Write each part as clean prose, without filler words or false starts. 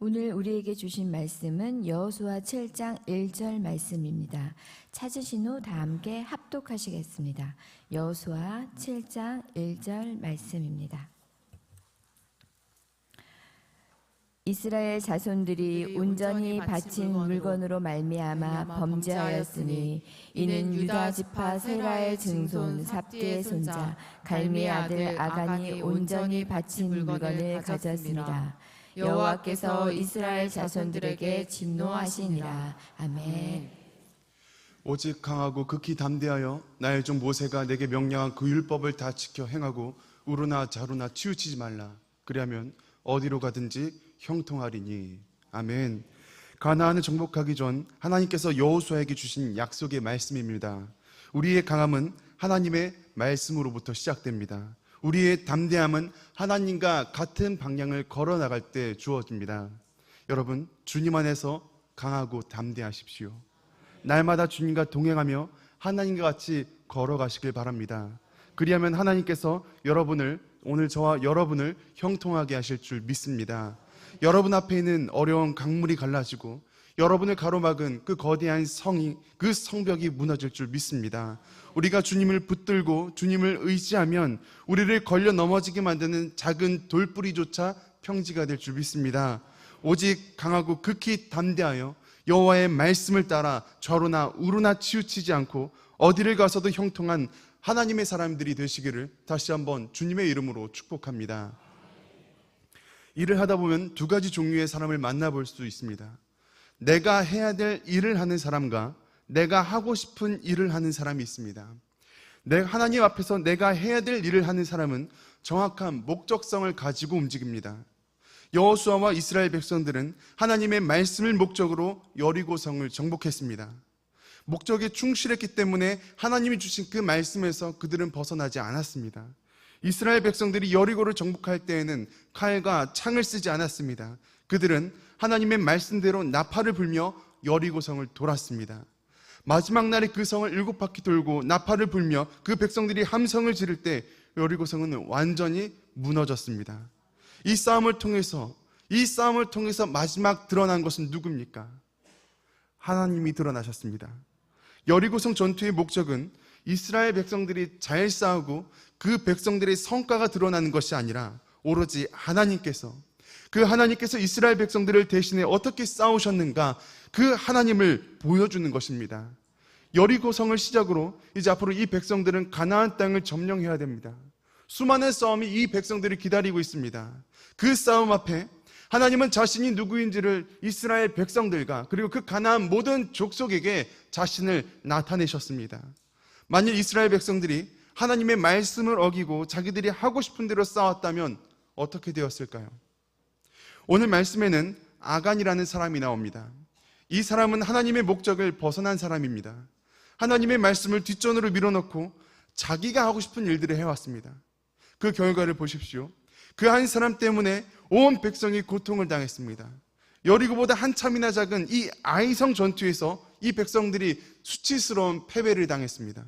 오늘 우리에게 주신 말씀은 여호수아 7장 1절 말씀입니다. 찾으신 후 다 함께 합독하시겠습니다. 여호수아 7장 1절 말씀입니다. 이스라엘 자손들이 온전히 바친 물건으로 말미암아 범죄하였으니 이는 유다 지파 세라의 증손 삽디의 손자 갈미의 아들 아간이 온전히 바친 물건을 가졌습니다. 여호와께서 이스라엘 자손들에게 진노하시니라. 아멘. 오직 강하고 극히 담대하여 나의 종 모세가 내게 명령한 그 율법을 다 지켜 행하고 우루나 자루나 치우치지 말라. 그리하면 어디로 가든지 형통하리니. 아멘. 가나안을 정복하기 전 하나님께서 여호수아에게 주신 약속의 말씀입니다. 우리의 강함은 하나님의 말씀으로부터 시작됩니다. 우리의 담대함은 하나님과 같은 방향을 걸어 나갈 때 주어집니다. 여러분, 주님 안에서 강하고 담대하십시오. 날마다 주님과 동행하며 하나님과 같이 걸어가시길 바랍니다. 그리하면 하나님께서 오늘 저와 여러분을 형통하게 하실 줄 믿습니다. 여러분 앞에 있는 어려운 강물이 갈라지고 여러분을 가로막은 그 거대한 그 성벽이 무너질 줄 믿습니다. 우리가 주님을 붙들고 주님을 의지하면 우리를 걸려 넘어지게 만드는 작은 돌뿌리조차 평지가 될 줄 믿습니다. 오직 강하고 극히 담대하여 여호와의 말씀을 따라 좌로나 우로나 치우치지 않고 어디를 가서도 형통한 하나님의 사람들이 되시기를 다시 한번 주님의 이름으로 축복합니다. 일을 하다 보면 두 가지 종류의 사람을 만나볼 수 있습니다. 내가 해야 될 일을 하는 사람과 내가 하고 싶은 일을 하는 사람이 있습니다. 하나님 앞에서 내가 해야 될 일을 하는 사람은 정확한 목적성을 가지고 움직입니다. 여호수아와 이스라엘 백성들은 하나님의 말씀을 목적으로 여리고성을 정복했습니다. 목적에 충실했기 때문에 하나님이 주신 그 말씀에서 그들은 벗어나지 않았습니다. 이스라엘 백성들이 여리고를 정복할 때에는 칼과 창을 쓰지 않았습니다. 그들은 하나님의 말씀대로 나팔을 불며 여리고성을 돌았습니다. 마지막 날에 그 성을 7바퀴 돌고 나팔을 불며 그 백성들이 함성을 지를 때 여리고성은 완전히 무너졌습니다. 이 싸움을 통해서 마지막 드러난 것은 누굽니까? 하나님이 드러나셨습니다. 여리고성 전투의 목적은 이스라엘 백성들이 잘 싸우고 그 백성들의 성과가 드러나는 것이 아니라 오로지 하나님께서 이스라엘 백성들을 대신해 어떻게 싸우셨는가, 그 하나님을 보여주는 것입니다. 여리고성을 시작으로 이제 앞으로 이 백성들은 가나안 땅을 점령해야 됩니다. 수많은 싸움이 이 백성들을 기다리고 있습니다. 그 싸움 앞에 하나님은 자신이 누구인지를 이스라엘 백성들과 그리고 그 가나안 모든 족속에게 자신을 나타내셨습니다. 만일 이스라엘 백성들이 하나님의 말씀을 어기고 자기들이 하고 싶은 대로 싸웠다면 어떻게 되었을까요? 오늘 말씀에는 아간이라는 사람이 나옵니다. 이 사람은 하나님의 목적을 벗어난 사람입니다. 하나님의 말씀을 뒷전으로 밀어넣고 자기가 하고 싶은 일들을 해왔습니다. 그 결과를 보십시오. 그 한 사람 때문에 온 백성이 고통을 당했습니다. 여리고보다 한참이나 작은 이 아이성 전투에서 이 백성들이 수치스러운 패배를 당했습니다.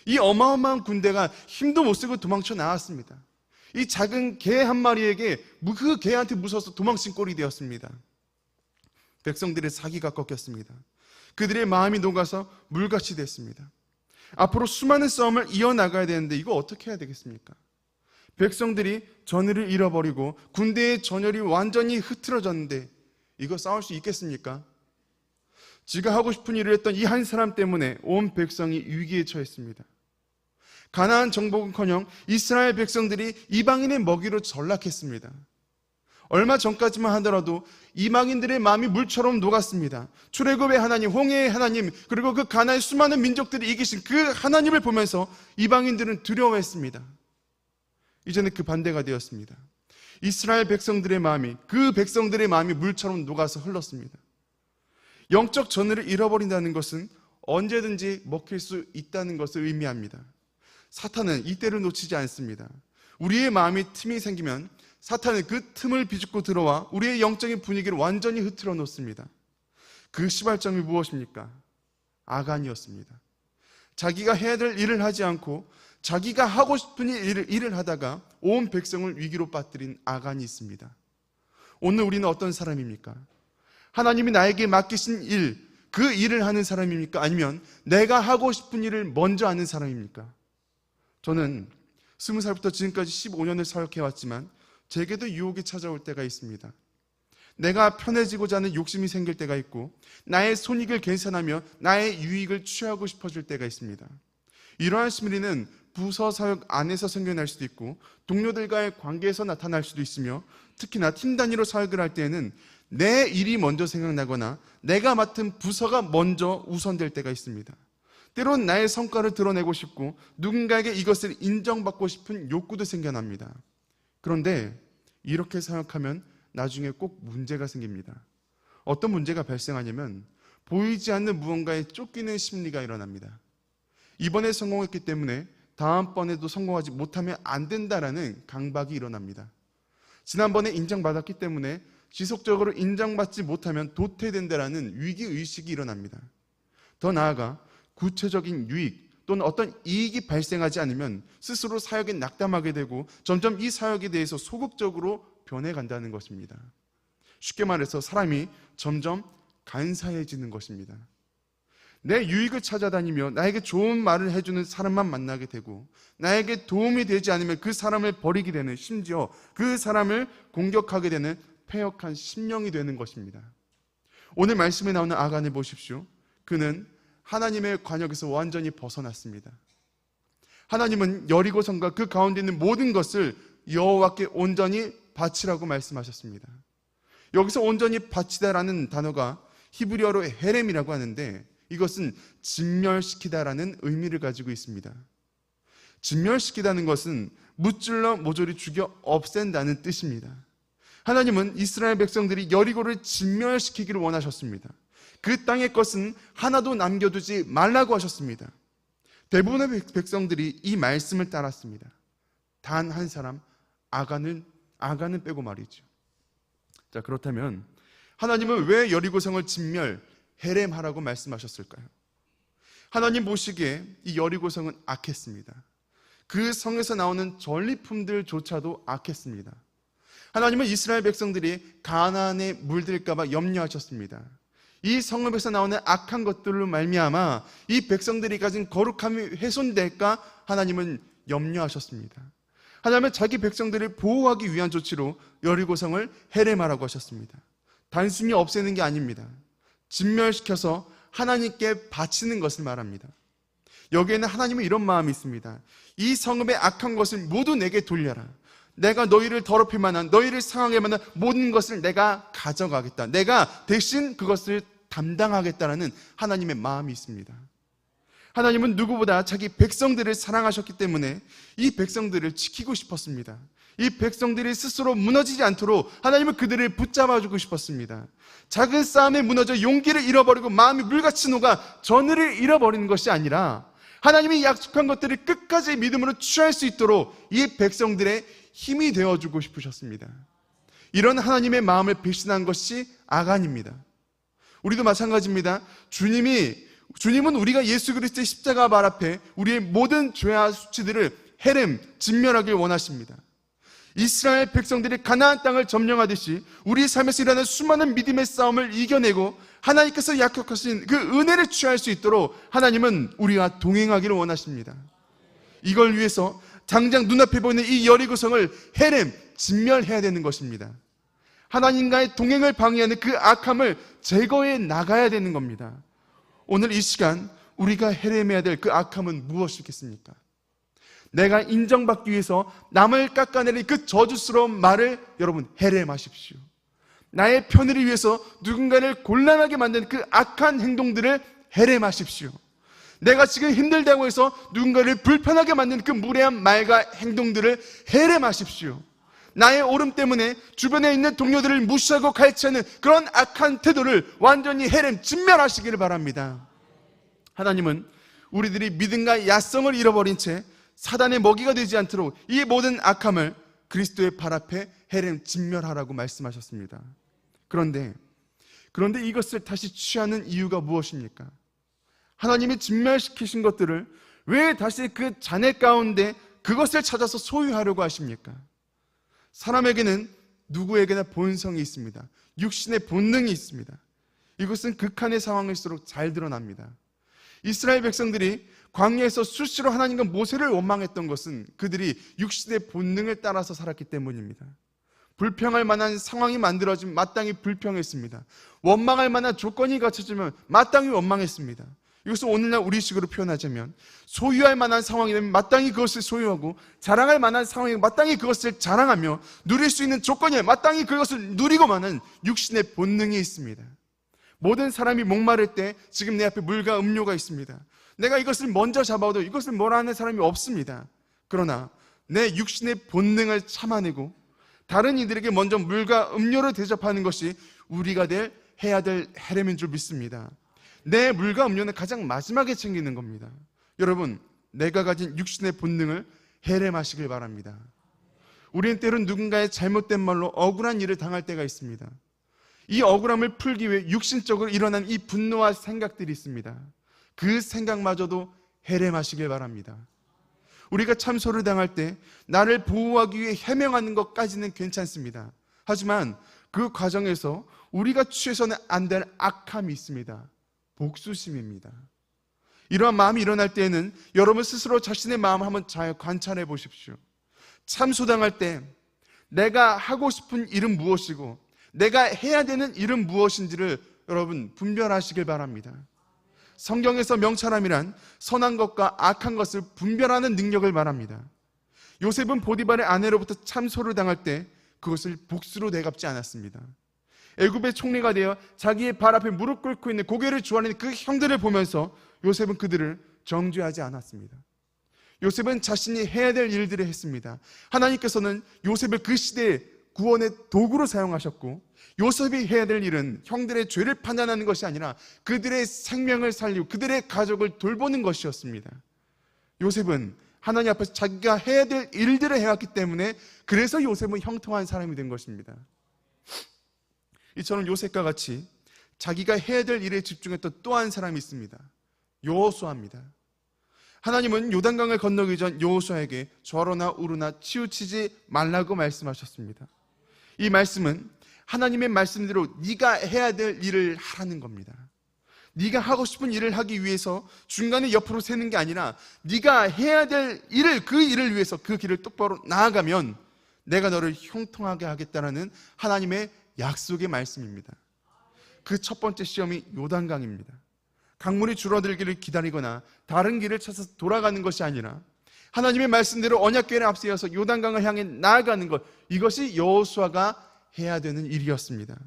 이 어마어마한 군대가 힘도 못 쓰고 도망쳐 나왔습니다. 이 작은 개 한 마리에게 그 개한테 무서워서 도망친 꼴이 되었습니다. 백성들의 사기가 꺾였습니다. 그들의 마음이 녹아서 물같이 됐습니다. 앞으로 수많은 싸움을 이어나가야 되는데 이거 어떻게 해야 되겠습니까? 백성들이 전의를 잃어버리고 군대의 전열이 완전히 흐트러졌는데 이거 싸울 수 있겠습니까? 지가 하고 싶은 일을 했던 이 한 사람 때문에 온 백성이 위기에 처했습니다. 가나안 정복은커녕 이스라엘 백성들이 이방인의 먹이로 전락했습니다. 얼마 전까지만 하더라도 이방인들의 마음이 물처럼 녹았습니다. 출애굽의 하나님, 홍해의 하나님, 그리고 그 가나안의 수많은 민족들이 이기신 그 하나님을 보면서 이방인들은 두려워했습니다. 이제는 그 반대가 되었습니다. 이스라엘 백성들의 마음이 물처럼 녹아서 흘렀습니다. 영적 전의를 잃어버린다는 것은 언제든지 먹힐 수 있다는 것을 의미합니다. 사탄은 이때를 놓치지 않습니다. 우리의 마음이 틈이 생기면 사탄은 그 틈을 비집고 들어와 우리의 영적인 분위기를 완전히 흐트러 놓습니다. 그 시발점이 무엇입니까? 아간이었습니다. 자기가 해야 될 일을 하지 않고 자기가 하고 싶은 일을 하다가 온 백성을 위기로 빠뜨린 아간이 있습니다. 오늘 우리는 어떤 사람입니까? 하나님이 나에게 맡기신 일, 그 일을 하는 사람입니까? 아니면 내가 하고 싶은 일을 먼저 하는 사람입니까? 저는 20살부터 지금까지 15년을 사역해왔지만 제게도 유혹이 찾아올 때가 있습니다. 내가 편해지고자 하는 욕심이 생길 때가 있고 나의 손익을 계산하며 나의 유익을 취하고 싶어질 때가 있습니다. 이러한 심리는 부서 사역 안에서 생겨날 수도 있고 동료들과의 관계에서 나타날 수도 있으며 특히나 팀 단위로 사역을 할 때에는 내 일이 먼저 생각나거나 내가 맡은 부서가 먼저 우선될 때가 있습니다. 때론 나의 성과를 드러내고 싶고 누군가에게 이것을 인정받고 싶은 욕구도 생겨납니다. 그런데 이렇게 사역하면 나중에 꼭 문제가 생깁니다. 어떤 문제가 발생하냐면 보이지 않는 무언가에 쫓기는 심리가 일어납니다. 이번에 성공했기 때문에 다음번에도 성공하지 못하면 안 된다라는 강박이 일어납니다. 지난번에 인정받았기 때문에 지속적으로 인정받지 못하면 도태된다라는 위기의식이 일어납니다. 더 나아가 구체적인 유익 또는 어떤 이익이 발생하지 않으면 스스로 사역에 낙담하게 되고 점점 이 사역에 대해서 소극적으로 변해간다는 것입니다. 쉽게 말해서 사람이 점점 간사해지는 것입니다. 내 유익을 찾아다니며 나에게 좋은 말을 해주는 사람만 만나게 되고 나에게 도움이 되지 않으면 그 사람을 버리게 되는, 심지어 그 사람을 공격하게 되는 패역한 심령이 되는 것입니다. 오늘 말씀에 나오는 아간을 보십시오. 그는 하나님의 관역에서 완전히 벗어났습니다. 하나님은 여리고성과 그 가운데 있는 모든 것을 여호와께 온전히 바치라고 말씀하셨습니다. 여기서 온전히 바치다라는 단어가 히브리어로 헤렘이라고 하는데 이것은 진멸시키다라는 의미를 가지고 있습니다. 진멸시키다는 것은 무찔러 모조리 죽여 없앤다는 뜻입니다. 하나님은 이스라엘 백성들이 여리고를 진멸시키기를 원하셨습니다. 그 땅의 것은 하나도 남겨두지 말라고 하셨습니다. 대부분의 백성들이 이 말씀을 따랐습니다. 단 한 사람, 아간은 빼고 말이죠. 자, 그렇다면 하나님은 왜 여리고성을 진멸, 헤렘하라고 말씀하셨을까요? 하나님 보시기에 이 여리고성은 악했습니다. 그 성에서 나오는 전리품들조차도 악했습니다. 하나님은 이스라엘 백성들이 가나안에 물들까 봐 염려하셨습니다. 이 성읍에서 나오는 악한 것들로 말미암아 이 백성들이 가진 거룩함이 훼손될까 하나님은 염려하셨습니다. 하나님은 자기 백성들을 보호하기 위한 조치로 여리고성을 헤렘하라고 하셨습니다. 단순히 없애는 게 아닙니다. 진멸시켜서 하나님께 바치는 것을 말합니다. 여기에는 하나님은 이런 마음이 있습니다. 이 성읍의 악한 것을 모두 내게 돌려라. 내가 너희를 더럽힐 만한, 너희를 상하게 만한 모든 것을 내가 가져가겠다. 내가 대신 그것을 담당하겠다라는 하나님의 마음이 있습니다. 하나님은 누구보다 자기 백성들을 사랑하셨기 때문에 이 백성들을 지키고 싶었습니다. 이 백성들이 스스로 무너지지 않도록 하나님은 그들을 붙잡아주고 싶었습니다. 작은 싸움에 무너져 용기를 잃어버리고 마음이 물같이 녹아 전의를 잃어버리는 것이 아니라 하나님이 약속한 것들을 끝까지 믿음으로 취할 수 있도록 이 백성들의 힘이 되어주고 싶으셨습니다. 이런 하나님의 마음을 배신한 것이 아간입니다. 우리도 마찬가지입니다. 주님은 우리가 예수 그리스도의 십자가 발 앞에 우리의 모든 죄와 수치들을 헤렘, 진멸하길 원하십니다. 이스라엘 백성들이 가나안 땅을 점령하듯이 우리 삶에서 일어나는 수많은 믿음의 싸움을 이겨내고 하나님께서 약속하신 그 은혜를 취할 수 있도록 하나님은 우리와 동행하기를 원하십니다. 이걸 위해서 당장 눈앞에 보이는 이 여리고성을 헤렘, 진멸해야 되는 것입니다. 하나님과의 동행을 방해하는 그 악함을 제거해 나가야 되는 겁니다. 오늘 이 시간 우리가 헤렘해야 될 그 악함은 무엇이겠습니까? 내가 인정받기 위해서 남을 깎아내린 그 저주스러운 말을 여러분 헤렘하십시오. 나의 편의를 위해서 누군가를 곤란하게 만드는 그 악한 행동들을 헤렘하십시오. 내가 지금 힘들다고 해서 누군가를 불편하게 만드는 그 무례한 말과 행동들을 헤렘하십시오. 나의 옳음 때문에 주변에 있는 동료들을 무시하고 갈취하는 그런 악한 태도를 완전히 헤렘, 진멸하시기를 바랍니다. 하나님은 우리들이 믿음과 야성을 잃어버린 채 사단의 먹이가 되지 않도록 이 모든 악함을 그리스도의 발 앞에 헤렘, 진멸하라고 말씀하셨습니다. 그런데 이것을 다시 취하는 이유가 무엇입니까? 하나님이 진멸시키신 것들을 왜 다시 그 잔해 가운데 그것을 찾아서 소유하려고 하십니까? 사람에게는 누구에게나 본성이 있습니다. 육신의 본능이 있습니다. 이것은 극한의 상황일수록 잘 드러납니다. 이스라엘 백성들이 광야에서 수시로 하나님과 모세를 원망했던 것은 그들이 육신의 본능을 따라서 살았기 때문입니다. 불평할 만한 상황이 만들어지면 마땅히 불평했습니다. 원망할 만한 조건이 갖춰지면 마땅히 원망했습니다. 이것을 오늘날 우리식으로 표현하자면 소유할 만한 상황이 되면 마땅히 그것을 소유하고 자랑할 만한 상황이 마땅히 그것을 자랑하며 누릴 수 있는 조건이 마땅히 그것을 누리고만은 육신의 본능이 있습니다. 모든 사람이 목마를 때 지금 내 앞에 물과 음료가 있습니다. 내가 이것을 먼저 잡아도 이것을 뭐라 하는 사람이 없습니다. 그러나 내 육신의 본능을 참아내고 다른 이들에게 먼저 물과 음료를 대접하는 것이 우리가 해야 될 헤렘인 줄 믿습니다. 내 물과 음료는 가장 마지막에 챙기는 겁니다. 여러분, 내가 가진 육신의 본능을 헤렘하시길 바랍니다. 우리는 때론 누군가의 잘못된 말로 억울한 일을 당할 때가 있습니다. 이 억울함을 풀기 위해 육신적으로 일어난 이 분노와 생각들이 있습니다. 그 생각마저도 헤렘하시길 바랍니다. 우리가 참소를 당할 때 나를 보호하기 위해 해명하는 것까지는 괜찮습니다. 하지만 그 과정에서 우리가 취해서는 안 될 악함이 있습니다. 복수심입니다. 이러한 마음이 일어날 때에는 여러분 스스로 자신의 마음을 한번 잘 관찰해 보십시오. 참소당할 때 내가 하고 싶은 일은 무엇이고 내가 해야 되는 일은 무엇인지를 여러분 분별하시길 바랍니다. 성경에서 명철함이란 선한 것과 악한 것을 분별하는 능력을 말합니다. 요셉은 보디발의 아내로부터 참소를 당할 때 그것을 복수로 되갚지 않았습니다. 애굽의 총리가 되어 자기의 발 앞에 무릎 꿇고 있는 고개를 조아리는 그 형들을 보면서 요셉은 그들을 정죄하지 않았습니다. 요셉은 자신이 해야 될 일들을 했습니다. 하나님께서는 요셉을 그 시대의 구원의 도구로 사용하셨고 요셉이 해야 될 일은 형들의 죄를 판단하는 것이 아니라 그들의 생명을 살리고 그들의 가족을 돌보는 것이었습니다. 요셉은 하나님 앞에서 자기가 해야 될 일들을 해왔기 때문에 그래서 요셉은 형통한 사람이 된 것입니다. 이처럼 요셉과 같이 자기가 해야 될 일에 집중했던 또 한 사람이 있습니다. 여호수아입니다. 하나님은 요단강을 건너기 전 여호수아에게 좌로나 우로나 치우치지 말라고 말씀하셨습니다. 이 말씀은 하나님의 말씀대로 네가 해야 될 일을 하라는 겁니다. 네가 하고 싶은 일을 하기 위해서 중간에 옆으로 새는 게 아니라 네가 해야 될 일을 그 일을 위해서 그 길을 똑바로 나아가면 내가 너를 형통하게 하겠다라는 하나님의 약속의 말씀입니다. 그 첫 번째 시험이 요단강입니다. 강물이 줄어들기를 기다리거나 다른 길을 찾아서 돌아가는 것이 아니라 하나님의 말씀대로 언약궤를 앞세워서 요단강을 향해 나아가는 것, 이것이 여호수아가 해야 되는 일이었습니다.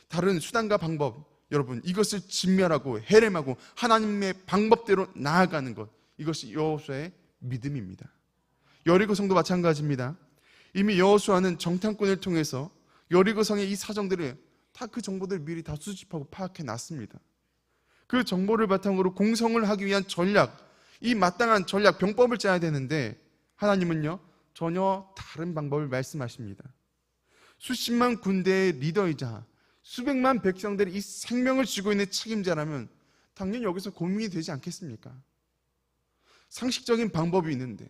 다른 수단과 방법, 여러분 이것을 진멸하고 헤렘하고 하나님의 방법대로 나아가는 것, 이것이 여호수아의 믿음입니다. 여리고성도 마찬가지입니다. 이미 여호수아는 정탐꾼을 통해서 여리고성의 이 사정들을 다 그 정보들을 미리 다 수집하고 파악해 놨습니다. 그 정보를 바탕으로 공성을 하기 위한 전략, 이 마땅한 전략, 병법을 짜야 되는데 하나님은요 전혀 다른 방법을 말씀하십니다. 수십만 군대의 리더이자 수백만 백성들이 이 생명을 쥐고 있는 책임자라면 당연히 여기서 고민이 되지 않겠습니까? 상식적인 방법이 있는데,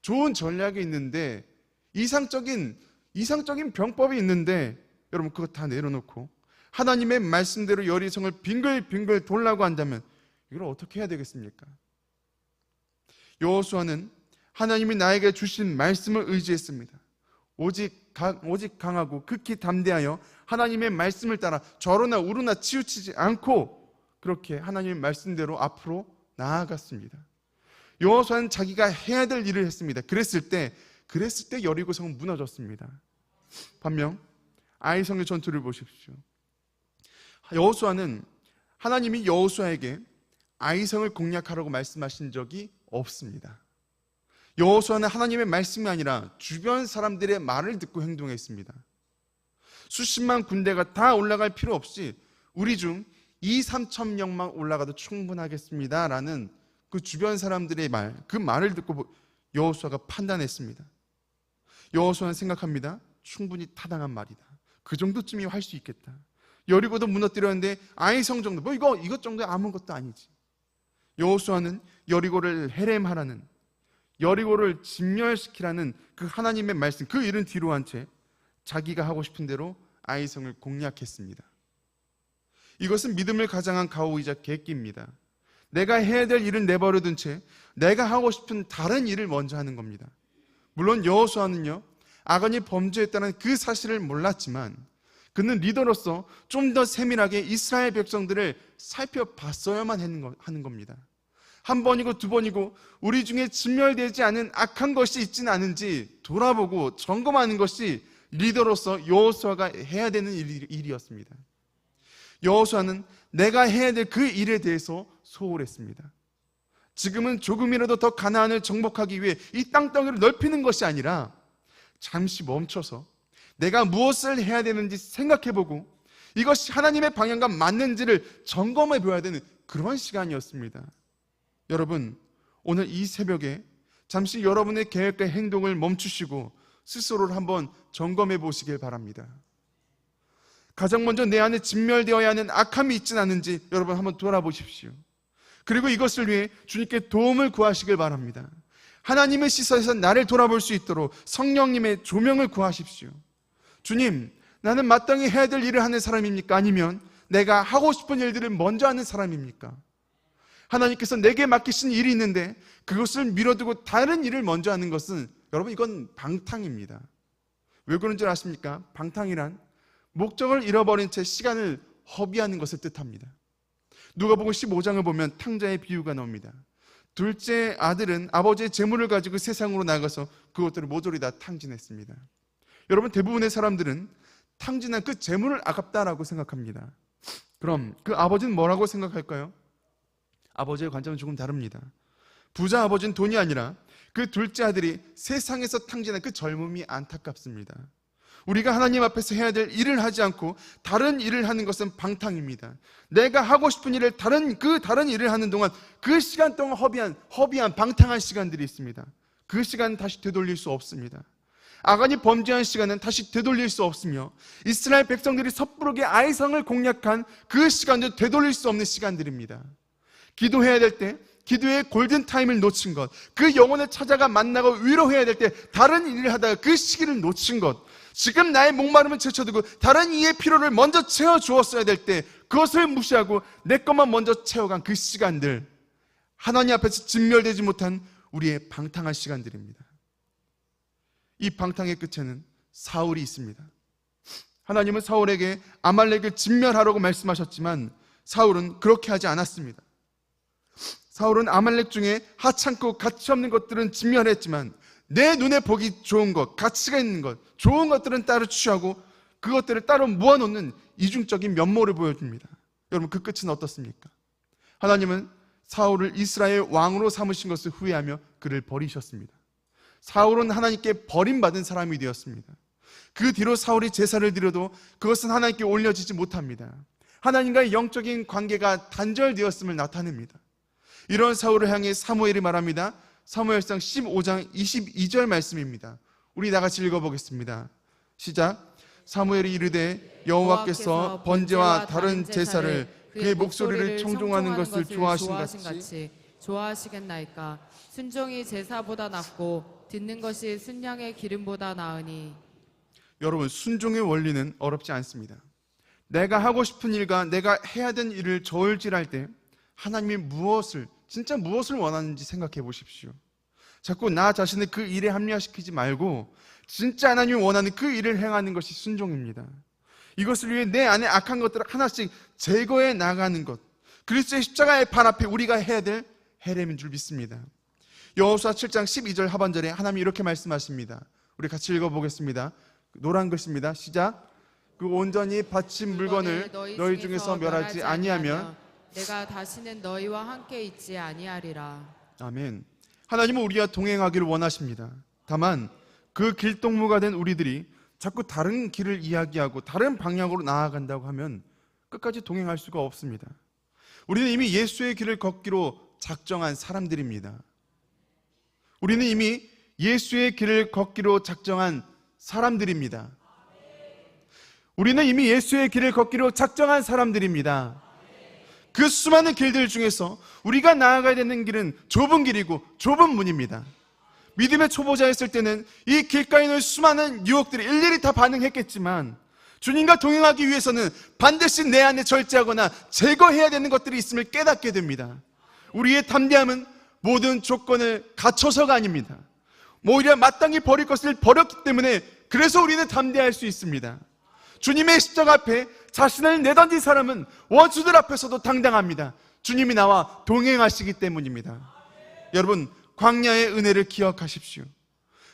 좋은 전략이 있는데, 이상적인 병법이 있는데 여러분 그거 다 내려놓고 하나님의 말씀대로 여리성을 빙글빙글 돌라고 한다면 이걸 어떻게 해야 되겠습니까? 여호수아는 하나님이 나에게 주신 말씀을 의지했습니다. 오직 강하고 극히 담대하여 하나님의 말씀을 따라 좌로나 우로나 치우치지 않고 그렇게 하나님의 말씀대로 앞으로 나아갔습니다. 여호수아는 자기가 해야 될 일을 했습니다. 그랬을 때 여리고성은 무너졌습니다. 반면 아이성의 전투를 보십시오. 여호수아는 하나님이 여호수아에게 아이성을 공략하라고 말씀하신 적이 없습니다. 여호수아는 하나님의 말씀이 아니라 주변 사람들의 말을 듣고 행동했습니다. 수십만 군대가 다 올라갈 필요 없이 우리 중 2-3천 명만 올라가도 충분하겠습니다 라는 그 주변 사람들의 말, 그 말을 듣고 여호수아가 판단했습니다. 여호수아는 생각합니다. 충분히 타당한 말이다. 그 정도쯤이면 할 수 있겠다. 여리고도 무너뜨렸는데 아이성 정도, 이것 정도야 아무것도 아니지. 여호수아는 여리고를 헤렘하라는, 여리고를 진멸시키라는 그 하나님의 말씀, 그 일은 뒤로 한 채 자기가 하고 싶은 대로 아이성을 공략했습니다. 이것은 믿음을 가장한 가오이자 객기입니다. 내가 해야 될 일은 내버려둔 채 내가 하고 싶은 다른 일을 먼저 하는 겁니다. 물론 여호수아는요, 아간이 범죄했다는 그 사실을 몰랐지만 그는 리더로서 좀 더 세밀하게 이스라엘 백성들을 살펴봤어야만 하는 겁니다. 한 번이고 두 번이고 우리 중에 진멸되지 않은 악한 것이 있지는 않은지 돌아보고 점검하는 것이 리더로서 여호수아가 해야 되는 일이었습니다. 여호수아는 내가 해야 될 그 일에 대해서 소홀했습니다. 지금은 조금이라도 더 가나안을 정복하기 위해 이 땅덩이를 넓히는 것이 아니라 잠시 멈춰서 내가 무엇을 해야 되는지 생각해보고 이것이 하나님의 방향과 맞는지를 점검해 보아야 되는 그런 시간이었습니다. 여러분, 오늘 이 새벽에 잠시 여러분의 계획과 행동을 멈추시고 스스로를 한번 점검해 보시길 바랍니다. 가장 먼저 내 안에 진멸되어야 하는 악함이 있진 않은지 여러분 한번 돌아보십시오. 그리고 이것을 위해 주님께 도움을 구하시길 바랍니다. 하나님의 시선에서 나를 돌아볼 수 있도록 성령님의 조명을 구하십시오. 주님, 나는 마땅히 해야 될 일을 하는 사람입니까? 아니면 내가 하고 싶은 일들을 먼저 하는 사람입니까? 하나님께서 내게 맡기신 일이 있는데 그것을 미뤄두고 다른 일을 먼저 하는 것은 여러분 이건 방탕입니다. 왜 그런 줄 아십니까? 방탕이란 목적을 잃어버린 채 시간을 허비하는 것을 뜻합니다. 누가복음 15장을 보면 탕자의 비유가 나옵니다. 둘째 아들은 아버지의 재물을 가지고 세상으로 나가서 그것들을 모조리 다 탕진했습니다. 여러분, 대부분의 사람들은 탕진한 그 재물을 아깝다라고 생각합니다. 그럼 그 아버지는 뭐라고 생각할까요? 아버지의 관점은 조금 다릅니다. 부자 아버지는 돈이 아니라 그 둘째 아들이 세상에서 탕진한 그 젊음이 안타깝습니다. 우리가 하나님 앞에서 해야 될 일을 하지 않고 다른 일을 하는 것은 방탕입니다. 내가 하고 싶은 일을 다른 일을 하는 동안 그 시간 동안 허비한 방탕한 시간들이 있습니다. 그 시간은 다시 되돌릴 수 없습니다. 아간이 범죄한 시간은 다시 되돌릴 수 없으며 이스라엘 백성들이 섣부르게 아이성을 공략한 그 시간도 되돌릴 수 없는 시간들입니다. 기도해야 될 때 기도의 골든타임을 놓친 것, 그 영혼을 찾아가 만나고 위로해야 될 때 다른 일을 하다가 그 시기를 놓친 것, 지금 나의 목마름을 제쳐두고 다른 이의 필요를 먼저 채워주었어야 될 때 그것을 무시하고 내 것만 먼저 채워간 그 시간들, 하나님 앞에서 진멸되지 못한 우리의 방탕한 시간들입니다. 이 방탕의 끝에는 사울이 있습니다. 하나님은 사울에게 아말렉을 진멸하라고 말씀하셨지만 사울은 그렇게 하지 않았습니다. 사울은 아말렉 중에 하찮고 가치 없는 것들은 진멸했지만 내 눈에 보기 좋은 것, 가치가 있는 것, 좋은 것들은 따로 취하고 그것들을 따로 모아놓는 이중적인 면모를 보여줍니다. 여러분, 그 끝은 어떻습니까? 하나님은 사울을 이스라엘 왕으로 삼으신 것을 후회하며 그를 버리셨습니다. 사울은 하나님께 버림받은 사람이 되었습니다. 그 뒤로 사울이 제사를 드려도 그것은 하나님께 올려지지 못합니다. 하나님과의 영적인 관계가 단절되었음을 나타냅니다. 이런 사울을 향해 사무엘이 말합니다. 사무엘상 15장 22절 말씀입니다. 우리 다 같이 읽어보겠습니다. 시작. 사무엘이 이르되 여호와께서 번제와 다른 제사를 그의 목소리를 청종하는 것을 좋아하신 같이 좋아하시겠나이까. 순종이 제사보다 낫고 듣는 것이 순양의 기름보다 나으니. 여러분, 순종의 원리는 어렵지 않습니다. 내가 하고 싶은 일과 내가 해야 되는 일을 저울질할 때 하나님이 진짜 무엇을 원하는지 생각해 보십시오. 자꾸 나 자신을 그 일에 합리화시키지 말고 진짜 하나님이 원하는 그 일을 행하는 것이 순종입니다. 이것을 위해 내 안에 악한 것들을 하나씩 제거해 나가는 것, 그리스도의 십자가의 발 앞에 우리가 해야 될 헤렘인 줄 믿습니다. 여호수아 7장 12절 하반절에 하나님이 이렇게 말씀하십니다. 우리 같이 읽어보겠습니다. 노란 글씨입니다. 시작. 그 온전히 바친 물건을 너희 중에서 멸하지 아니하면 내가 다시는 너희와 함께 있지 아니하리라. 아멘. 하나님은 우리와 동행하기를 원하십니다. 다만 그 길동무가 된 우리들이 자꾸 다른 길을 이야기하고 다른 방향으로 나아간다고 하면 끝까지 동행할 수가 없습니다. 우리는 이미 예수의 길을 걷기로 작정한 사람들입니다. 우리는 이미 예수의 길을 걷기로 작정한 사람들입니다. 우리는 이미 예수의 길을 걷기로 작정한 사람들입니다. 그 수많은 길들 중에서 우리가 나아가야 되는 길은 좁은 길이고 좁은 문입니다. 믿음의 초보자였을 때는 이 길가에 있는 수많은 유혹들이 일일이 다 반응했겠지만 주님과 동행하기 위해서는 반드시 내 안에 절제하거나 제거해야 되는 것들이 있음을 깨닫게 됩니다. 우리의 담대함은 모든 조건을 갖춰서가 아닙니다. 오히려 마땅히 버릴 것을 버렸기 때문에 그래서 우리는 담대할 수 있습니다. 주님의 십자가 앞에 자신을 내던진 사람은 원수들 앞에서도 당당합니다. 주님이 나와 동행하시기 때문입니다. 여러분, 광야의 은혜를 기억하십시오.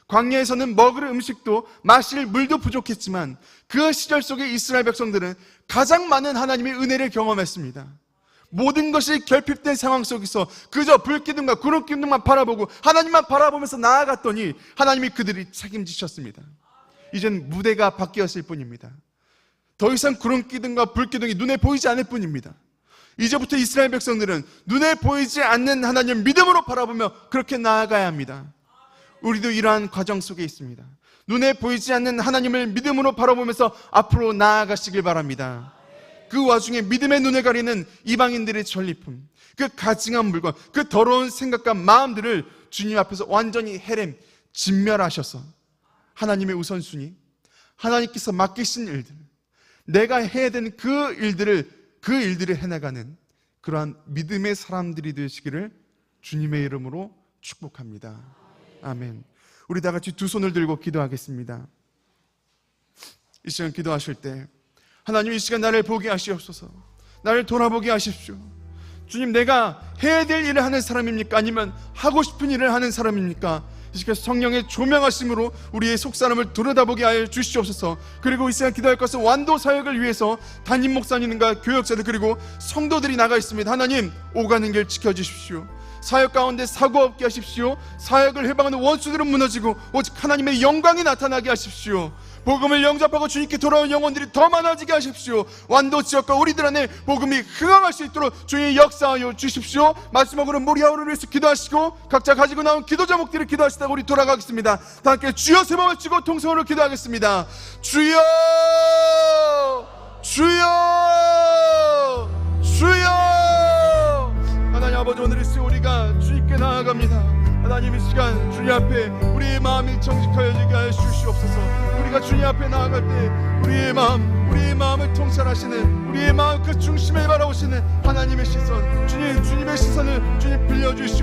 광야에서는 먹을 음식도 마실 물도 부족했지만 그 시절 속에 이스라엘 백성들은 가장 많은 하나님의 은혜를 경험했습니다. 모든 것이 결핍된 상황 속에서 그저 불기둥과 구름기둥만 바라보고 하나님만 바라보면서 나아갔더니 하나님이 그들이 책임지셨습니다. 이젠 무대가 바뀌었을 뿐입니다. 더 이상 구름기둥과 불기둥이 눈에 보이지 않을 뿐입니다. 이제부터 이스라엘 백성들은 눈에 보이지 않는 하나님 믿음으로 바라보며 그렇게 나아가야 합니다. 우리도 이러한 과정 속에 있습니다. 눈에 보이지 않는 하나님을 믿음으로 바라보면서 앞으로 나아가시길 바랍니다. 그 와중에 믿음의 눈을 가리는 이방인들의 전리품, 그 가증한 물건, 그 더러운 생각과 마음들을 주님 앞에서 완전히 해렘, 진멸하셔서 하나님의 우선순위, 하나님께서 맡기신 일들, 내가 해야 되는 그 일들을 해나가는 그러한 믿음의 사람들이 되시기를 주님의 이름으로 축복합니다. 아멘. 우리 다 같이 두 손을 들고 기도하겠습니다. 이 시간 기도하실 때 하나님, 이 시간 나를 보게 하시옵소서. 나를 돌아보게 하십시오. 주님, 내가 해야 될 일을 하는 사람입니까? 아니면 하고 싶은 일을 하는 사람입니까? 이 시간 성령의 조명하심으로 우리의 속사람을 들여다보게 하여 주시옵소서. 그리고 이 시간 기도할 것은 완도 사역을 위해서 담임 목사님과 교역자들 그리고 성도들이 나가 있습니다. 하나님, 오가는 길 지켜주십시오. 사역 가운데 사고 없게 하십시오. 사역을 해방하는 원수들은 무너지고 오직 하나님의 영광이 나타나게 하십시오. 복음을 영접하고 주님께 돌아온 영혼들이 더 많아지게 하십시오. 완도 지역과 우리들 안에 복음이 흥황할 수 있도록 주의 역사하여 주십시오. 마지막으로 모리아우를 위해서 기도하시고 각자 가지고 나온 기도 제목들을 기도하시다가 우리 돌아가겠습니다. 다 함께 주여 세 번을 치고 통성으로 기도하겠습니다. 주여, 주여, 주여. 하나님 아버지, 오늘 이 시간 우리가 주님께 나아갑니다. 하나님, 이 시간 주님 앞에 우리의 마음이 정직하여 지게 하여 주시옵소서. 우리가 주님 앞에 나아갈 때 우리의 마음을 통찰하시는, 우리의 마음 그 중심에 바라보시는 하나님의 시선, 주님의 시선을 주님 빌려주시옵소서.